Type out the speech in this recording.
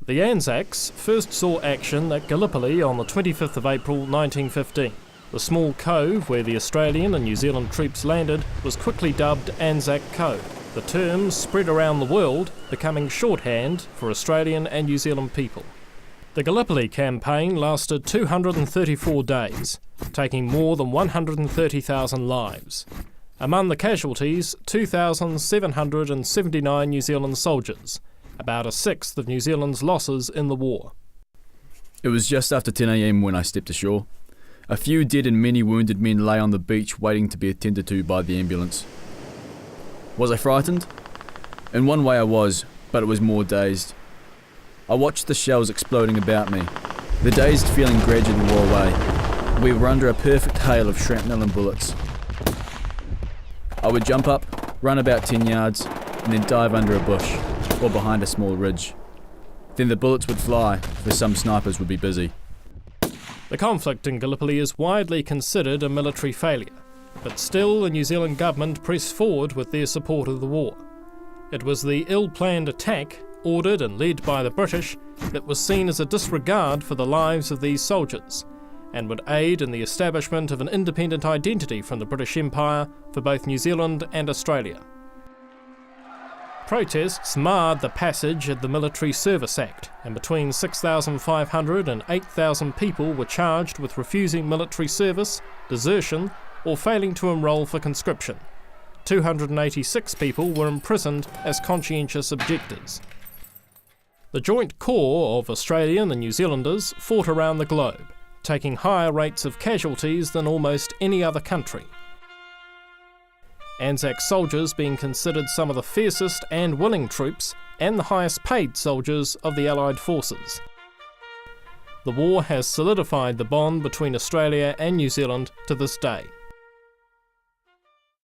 The Anzacs first saw action at Gallipoli on the 25th of April 1915. The small cove where the Australian and New Zealand troops landed was quickly dubbed Anzac Cove. The term spread around the world, becoming shorthand for Australian and New Zealand people. The Gallipoli campaign lasted 234 days, taking more than 130,000 lives. Among the casualties, 2,779 New Zealand soldiers, about a sixth of New Zealand's losses in the war. It was just after 10 a.m. when I stepped ashore. A few dead and many wounded men lay on the beach waiting to be attended to by the ambulance. Was I frightened? In one way I was, but it was more dazed. I watched the shells exploding about me. The dazed feeling gradually wore away. We were under a perfect hail of shrapnel and bullets. I would jump up, run about 10 yards, and then dive under a bush or behind a small ridge. Then the bullets would fly, for some snipers would be busy. The conflict in Gallipoli is widely considered a military failure, but still the New Zealand government pressed forward with their support of the war. It was the ill-planned attack, ordered and led by the British, that was seen as a disregard for the lives of these soldiers, and would aid in the establishment of an independent identity from the British Empire for both New Zealand and Australia. Protests marred the passage of the Military Service Act, and between 6,500 and 8,000 people were charged with refusing military service, desertion, or failing to enrol for conscription. 286 people were imprisoned as conscientious objectors. The joint corps of Australian and New Zealanders fought around the globe, taking higher rates of casualties than almost any other country. Anzac soldiers being considered some of the fiercest and willing troops and the highest paid soldiers of the Allied forces. The war has solidified the bond between Australia and New Zealand to this day.